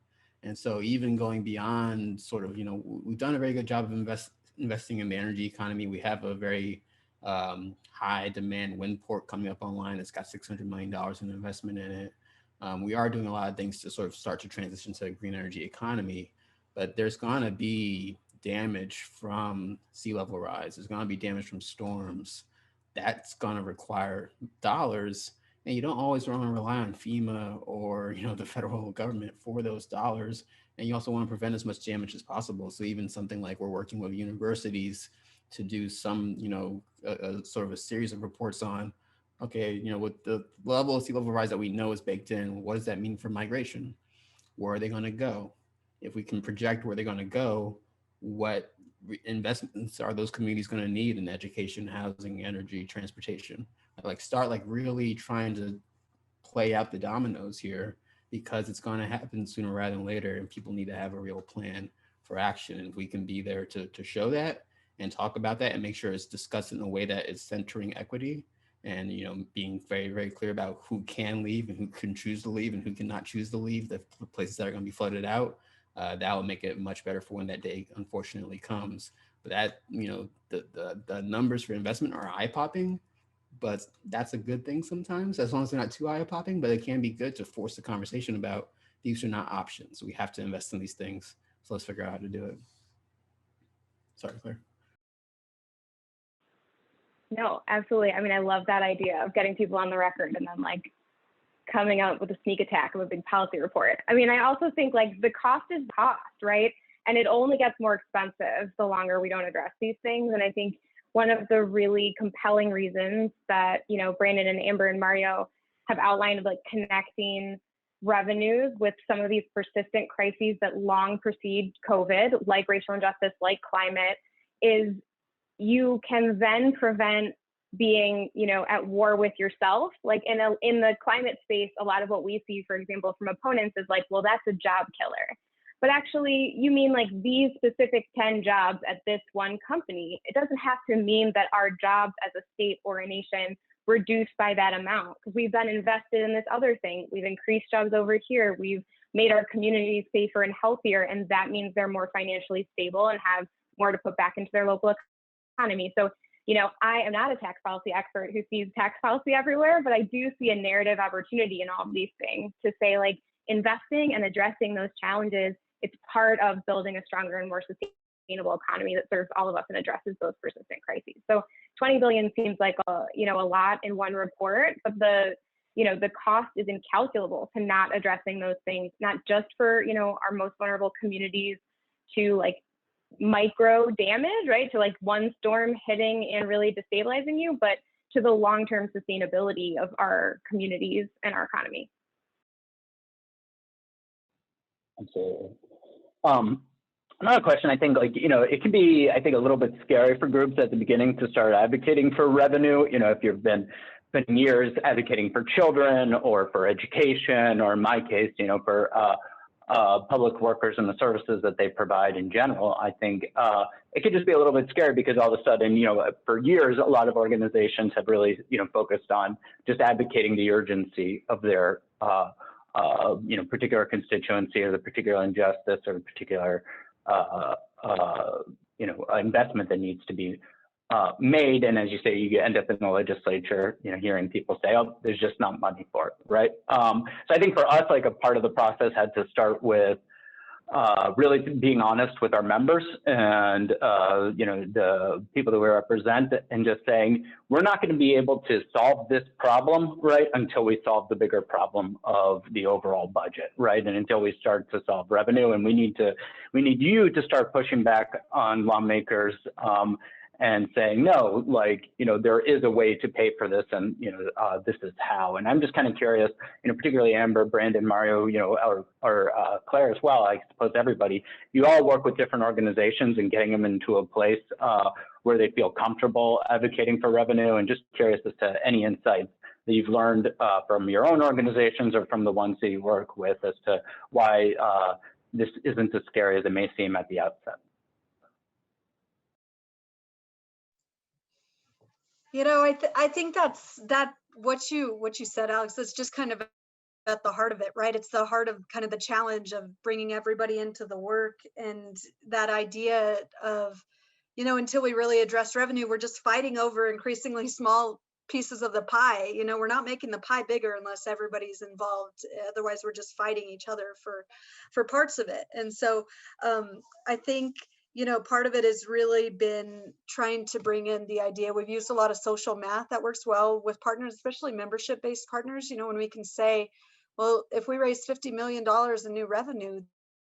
And so even going beyond sort of, you know, we've done a very good job of investing in the energy economy. We have a very high demand wind port coming up online. It's got $600 million in investment in it. We are doing a lot of things to sort of start to transition to a green energy economy, but there's going to be damage from sea level rise. There's going to be damage from storms. That's going to require dollars. And you don't always want to rely on FEMA or, you know, the federal government for those dollars. And you also want to prevent as much damage as possible. So even something like we're working with universities to do some, you know, a sort of a series of reports on, okay, you know, with the level of sea level rise that we know is baked in, what does that mean for migration? Where are they going to go? If we can project where they're going to go, what investments are those communities going to need in education, housing, energy, transportation? Like start like really trying to play out the dominoes here, because it's going to happen sooner rather than later, and people need to have a real plan for action. And we can be there to show that and talk about that and make sure it's discussed in a way that is centering equity and, you know, being very, very clear about who can leave and who can choose to leave and who cannot choose to leave, the places that are going to be flooded out. That will make it much better for when that day unfortunately comes. But that, you know, the numbers for investment are eye-popping, but that's a good thing sometimes, as long as they're not too eye-popping. But it can be good to force the conversation about these are not options. We have to invest in these things. So let's figure out how to do it. Sorry, Claire. No, absolutely. I mean, I love that idea of getting people on the record and then like coming out with a sneak attack of a big policy report. I mean, I also think like the cost is cost, right? And it only gets more expensive the longer we don't address these things. And I think one of the really compelling reasons that, you know, Brandon and Amber and Mario have outlined of like connecting revenues with some of these persistent crises that long precede COVID, like racial injustice, like climate, is you can then prevent being, you know, at war with yourself. Like in the climate space, a lot of what we see, for example, from opponents is like, well, that's a job killer. But actually, you mean like these specific 10 jobs at this one company. It doesn't have to mean that our jobs as a state or a nation reduced by that amount, because we've then invested in this other thing. We've increased jobs over here. We've made our communities safer and healthier, and that means they're more financially stable and have more to put back into their local economy. So, you know, I am not a tax policy expert who sees tax policy everywhere, but I do see a narrative opportunity in all of these things to say like investing and addressing those challenges, it's part of building a stronger and more sustainable economy that serves all of us and addresses those persistent crises. So 20 billion seems like a lot in one report, but the cost is incalculable to not addressing those things, not just for our most vulnerable communities to like micro damage, right, to like one storm hitting and really destabilizing you, but to the long-term sustainability of our communities and our economy. Absolutely. Another question, I think, it can be, I think, a little bit scary for groups at the beginning to start advocating for revenue. If you've been years advocating for children or for education, or in my case, for public workers and the services that they provide in general, I think it could just be a little bit scary because all of a sudden, for years, a lot of organizations have really, focused on just advocating the urgency of their particular constituency, or the particular injustice, or the particular investment that needs to be made. And as you say, you end up in the legislature, hearing people say, "Oh, there's just not money for it," right? So I think for us, like, a part of the process had to start with really being honest with our members and the people that we represent, and just saying, we're not going to be able to solve this problem, right, until we solve the bigger problem of the overall budget, right, and until we start to solve revenue. And we need you to start pushing back on lawmakers and saying, no, like, there is a way to pay for this, and, this is how. And I'm just kind of curious, particularly Amber, Brandon, Mario, or Claire as well, I suppose everybody, you all work with different organizations and getting them into a place where they feel comfortable advocating for revenue, and just curious as to any insights that you've learned from your own organizations or from the ones that you work with as to why this isn't as scary as it may seem at the outset. I think that's what you said, Alex, is just kind of at the heart of it, right? It's the heart of kind of the challenge of bringing everybody into the work, and that idea of, until we really address revenue, we're just fighting over increasingly small pieces of the pie. We're not making the pie bigger unless everybody's involved. Otherwise, we're just fighting each other for parts of it. And so I think, part of it has really been trying to bring in the idea. We've used a lot of social math that works well with partners, especially membership-based partners. When we can say, well, if we raise $50 million in new revenue,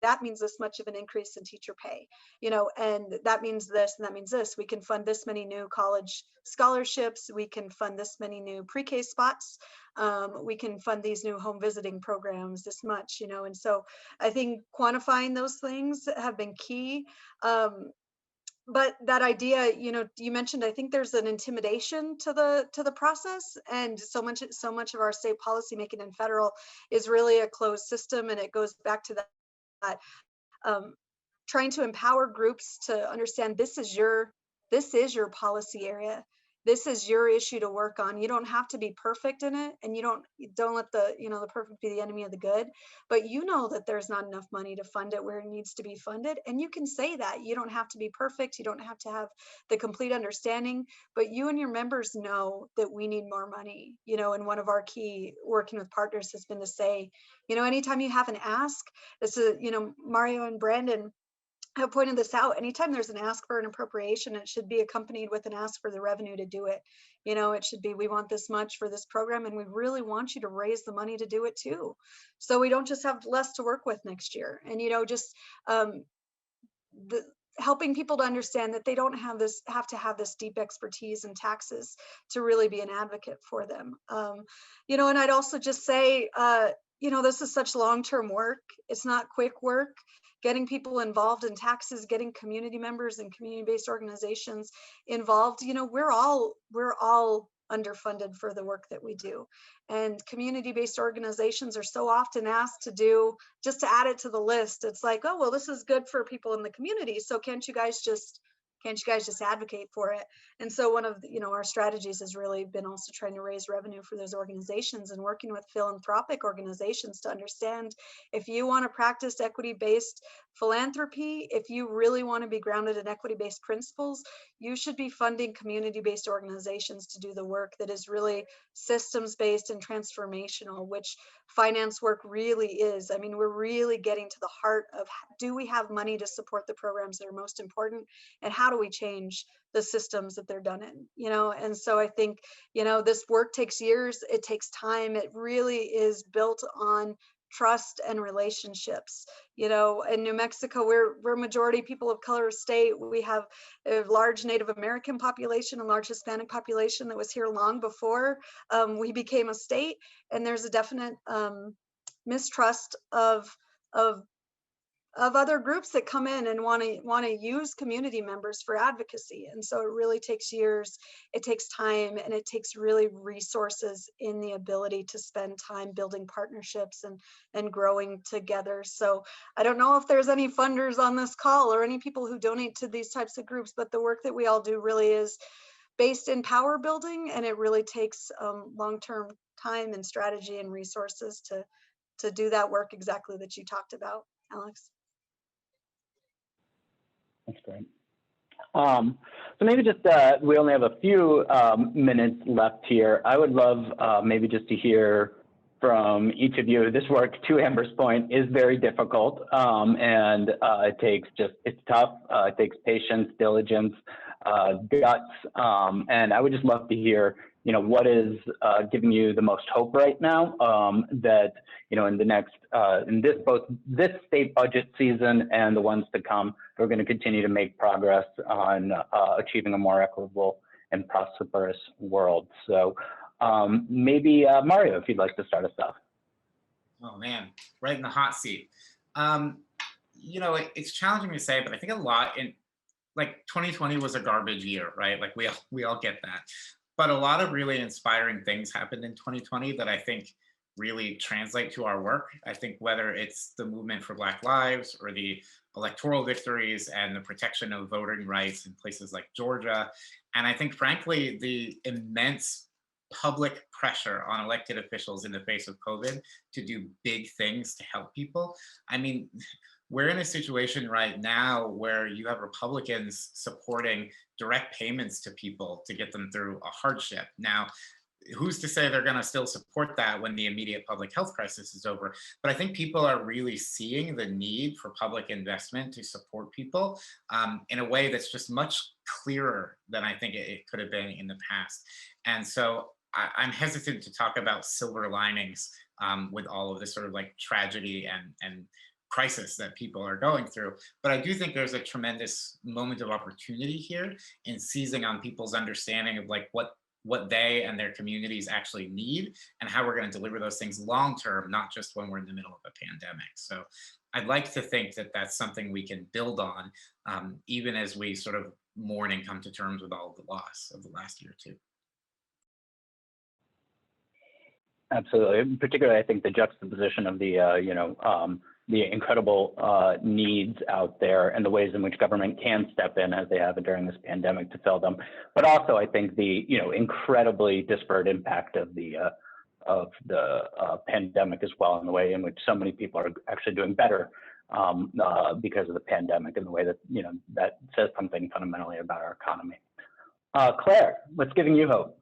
that means this much of an increase in teacher pay, and that means this, and that means this. We can fund this many new college scholarships. We can fund this many new pre-K spots. We can fund these new home visiting programs this much, and so I think quantifying those things have been key. But that idea, you mentioned, I think there's an intimidation to the process, and so much of our state policy making and federal is really a closed system, and it goes back to that trying to empower groups to understand this is your policy area. This is your issue to work on. You don't have to be perfect in it, and you don't let the the perfect be the enemy of the good, but that there's not enough money to fund it where it needs to be funded, and you can say that. You don't have to be perfect, you don't have to have the complete understanding, but you and your members know that we need more money. And one of our key working with partners has been to say, anytime you have an ask, this is Mario and Brandon have pointed this out. Anytime there's an ask for an appropriation, it should be accompanied with an ask for the revenue to do it. It should be, we want this much for this program, and we really want you to raise the money to do it too, so we don't just have less to work with next year. And just helping people to understand that they don't have to have this deep expertise in taxes to really be an advocate for them. And I'd also just say, this is such long-term work. It's not quick work. Getting people involved in taxes, getting community members and community-based organizations involved. We're all underfunded for the work that we do. And community-based organizations are so often asked to do, just to add it to the list. It's like, oh, well, this is good for people in the community, so can't you guys just advocate for it? And so one of our strategies has really been also trying to raise revenue for those organizations, and working with philanthropic organizations to understand, if you want to practice equity-based philanthropy, if you really want to be grounded in equity-based principles, you should be funding community-based organizations to do the work that is really systems-based and transformational, which finance work really is. I mean, we're really getting to the heart of, do we have money to support the programs that are most important, and how how do we change the systems that they're done in, you know? And so I think, you know, this work takes years, it takes time. It really is built on trust and relationships. You know, in New Mexico, we're majority people of color state. We have a large Native American population, a large Hispanic population that was here long before we became a state. And there's a definite mistrust of other groups that come in and want to use community members for advocacy. And so it really takes years, it takes time, and it takes really resources in the ability to spend time building partnerships and growing together. So I don't know if there's any funders on this call or any people who donate to these types of groups, but the work that we all do really is based in power building, and it really takes long-term time and strategy and resources to do that work exactly that you talked about, Alex. That's great. So maybe just, we only have a few minutes left here. I would love maybe just to hear from each of you. This work, to Amber's point, is very difficult, and it's tough. It takes patience, diligence, guts, and I would just love to hear, you know, what is giving you the most hope right now that, you know, in the next, both this state budget season and the ones to come, we're going to continue to make progress on achieving a more equitable and prosperous world. So maybe Mario, if you'd like to start us off. Oh man, right in the hot seat. You know, it's challenging to say, but I think a lot in, like, 2020 was a garbage year, right? Like we all get that. But a lot of really inspiring things happened in 2020 that I think really translate to our work. I think whether it's the movement for Black lives or the electoral victories and the protection of voting rights in places like Georgia. And I think, frankly, the immense public pressure on elected officials in the face of COVID to do big things to help people. I mean, we're in a situation right now where you have Republicans supporting direct payments to people to get them through a hardship. Now, who's to say they're going to still support that when the immediate public health crisis is over? But I think people are really seeing the need for public investment to support people in a way that's just much clearer than I think it could have been in the past. And so I'm hesitant to talk about silver linings with all of this sort of like tragedy and crisis that people are going through. But I do think there's a tremendous moment of opportunity here in seizing on people's understanding of like what they and their communities actually need and how we're going to deliver those things long term, not just when we're in the middle of a pandemic. So I'd like to think that that's something we can build on, even as we sort of mourn and come to terms with all of the loss of the last year too. Absolutely. Particularly, I think the juxtaposition of the incredible needs out there and the ways in which government can step in, as they have during this pandemic, to fill them. But also, I think the incredibly disparate impact of the pandemic as well, in the way in which so many people are actually doing better because of the pandemic, and the way that that says something fundamentally about our economy. Claire, what's giving you hope?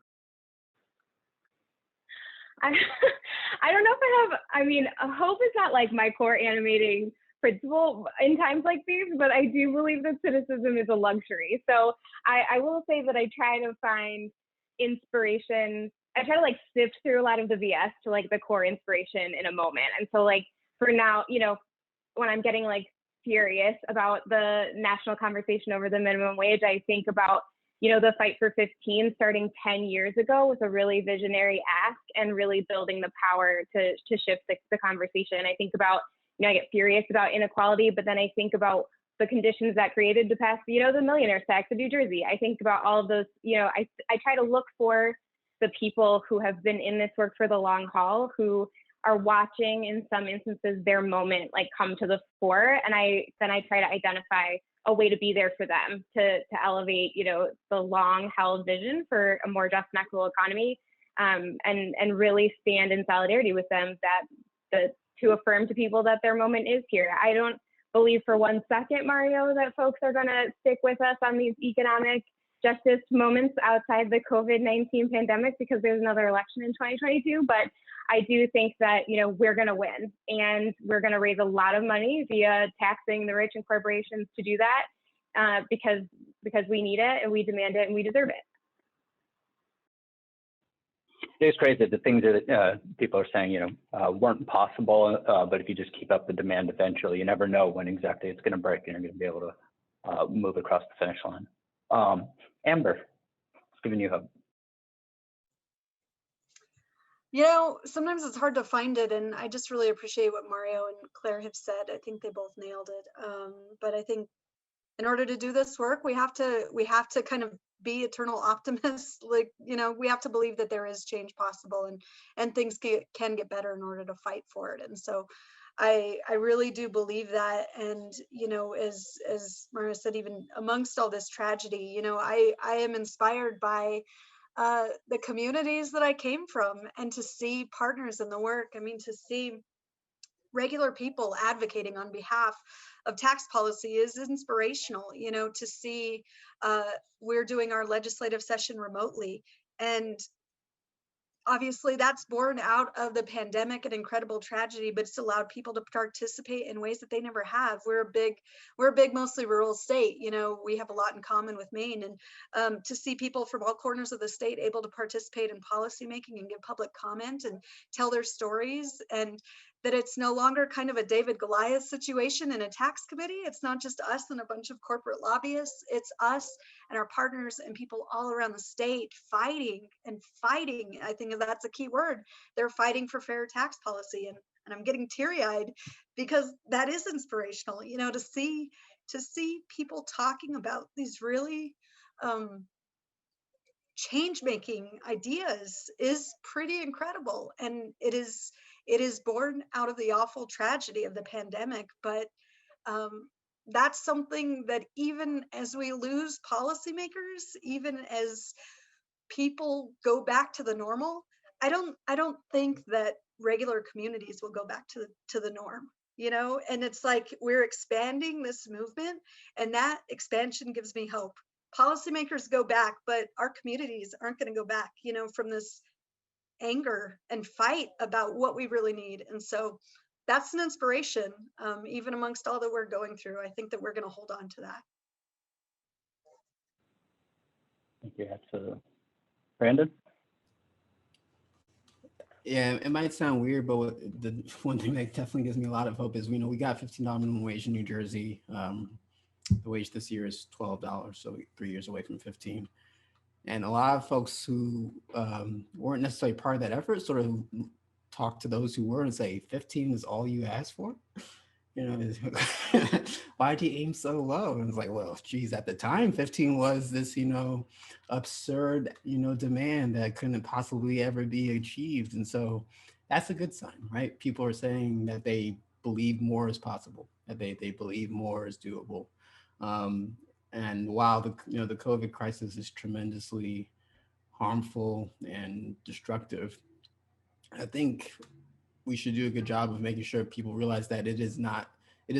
I don't know if I mean, hope is not like my core animating principle in times like these, but I do believe that cynicism is a luxury. So I will say that I try to find inspiration. I try to like sift through a lot of the BS to like the core inspiration in a moment. And so like for now, when I'm getting like furious about the national conversation over the minimum wage, I think about the fight for 15 starting 10 years ago with a really visionary ask and really building the power to shift the conversation. I think about, I get furious about inequality, but then I think about the conditions that created to pass, the millionaire's tax in New Jersey. I think about all of those, I try to look for the people who have been in this work for the long haul, who are watching in some instances their moment like come to the fore. And I try to identify a way to be there for them, to elevate, the long held vision for a more just and equitable economy, and really stand in solidarity with them, to affirm to people that their moment is here. I don't believe for one second, Mario, that folks are going to stick with us on these economic justice moments outside the COVID-19 pandemic because there's another election in 2022. But I do think that, we're going to win, and we're going to raise a lot of money via taxing the rich and corporations to do that, because because we need it and we demand it and we deserve it. It's crazy that the things that people are saying, weren't possible, but if you just keep up the demand, eventually, you never know when exactly it's going to break and you're going to be able to move across the finish line. Amber, it's giving you hope. Sometimes it's hard to find it, and I just really appreciate what Mario and Claire have said. I think they both nailed it. But I think in order to do this work, we have to kind of be eternal optimists. We have to believe that there is change possible, and things can get better in order to fight for it. And so I really do believe that. And, as Mario said, even amongst all this tragedy, I am inspired by the communities that I came from, and to see partners in the work. I mean, to see regular people advocating on behalf of tax policy is inspirational. To see we're doing our legislative session remotely, and obviously that's born out of the pandemic and incredible tragedy, but it's allowed people to participate in ways that they never have. We're a big mostly rural state. We have a lot in common with Maine, and to see people from all corners of the state able to participate in policymaking and give public comment and tell their stories, and that it's no longer kind of a David Goliath situation in a tax committee. It's not just us and a bunch of corporate lobbyists. It's us and our partners and people all around the state fighting and fighting. I think that's a key word. They're fighting for fair tax policy. And I'm getting teary-eyed because that is inspirational, to see people talking about these really change-making ideas is pretty incredible. And it is born out of the awful tragedy of the pandemic, but that's something that even as we lose policymakers, even as people go back to the normal, I don't think that regular communities will go back to the norm, and it's like we're expanding this movement, and that expansion gives me hope. Policymakers go back, but our communities aren't going to go back, from this anger and fight about what we really need. And so that's an inspiration, even amongst all that we're going through. I think that we're going to hold on to that. Thank you. Absolutely. Brandon? Yeah, it might sound weird, but the one thing that definitely gives me a lot of hope is, we got $15 minimum wage in New Jersey. The wage this year is $12, so 3 years away from 15. And a lot of folks who weren't necessarily part of that effort sort of talk to those who were and say, 15 is all you asked for? Why'd you aim so low? And it's like, well, geez, at the time, 15 was this, absurd, demand that couldn't possibly ever be achieved. And so that's a good sign, right? People are saying that they believe more is possible, that they believe more is doable. And while the COVID crisis is tremendously harmful and destructive, I think we should do a good job of making sure people realize that it is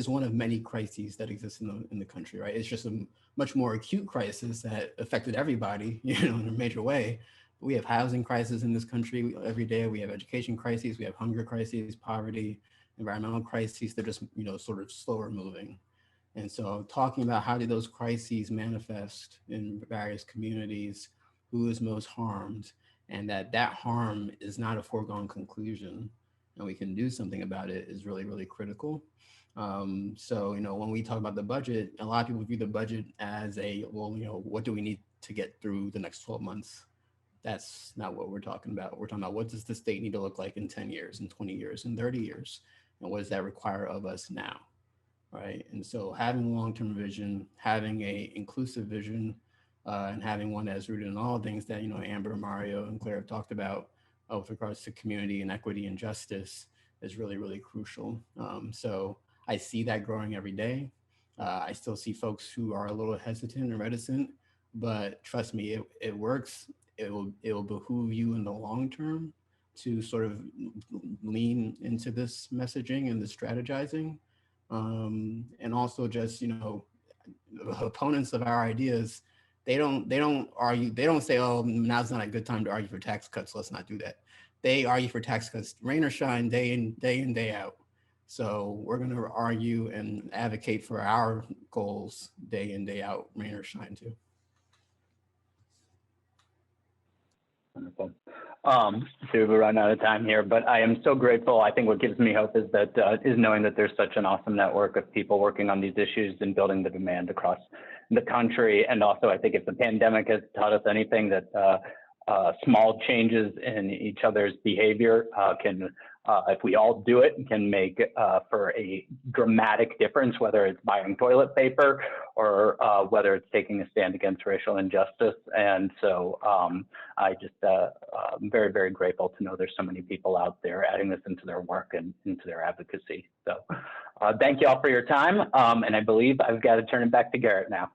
one of many crises that exist in the country, right? It's just a much more acute crisis that affected everybody, in a major way. We have housing crisis in this country every day. We have education crises, we have hunger crises, poverty, environmental crises. They're just, sort of slower moving. And so talking about how do those crises manifest in various communities, who is most harmed, and that harm is not a foregone conclusion, and we can do something about it, is really, really critical. So, when we talk about the budget, a lot of people view the budget as what do we need to get through the next 12 months? That's not what we're talking about. We're talking about what does the state need to look like in 10 years, in 20 years, in 30 years? And what does that require of us now? Right. And so having long-term vision, having a inclusive vision, and having one that's rooted in all things that, Amber, Mario, and Claire have talked about with regards to community and equity and justice is really, really crucial. So I see that growing every day. I still see folks who are a little hesitant and reticent, but trust me, it works. It will behoove you in the long term to sort of lean into this messaging and the strategizing. And also just, the opponents of our ideas, they don't argue, they don't say, oh, now's not a good time to argue for tax cuts, let's not do that. They argue for tax cuts, rain or shine, day in, day out. So we're going to argue and advocate for our goals day in, day out, rain or shine too. Wonderful. So we've run out of time here, but I am so grateful. I think what gives me hope is that is knowing that there's such an awesome network of people working on these issues and building the demand across the country. And also, I think if the pandemic has taught us anything, that small changes in each other's behavior can, if we all do it, can make for a dramatic difference, whether it's buying toilet paper or whether it's taking a stand against racial injustice. And so I just I'm very, very grateful to know there's so many people out there adding this into their work and into their advocacy. So thank you all for your time. And I believe I've got to turn it back to Garrett now.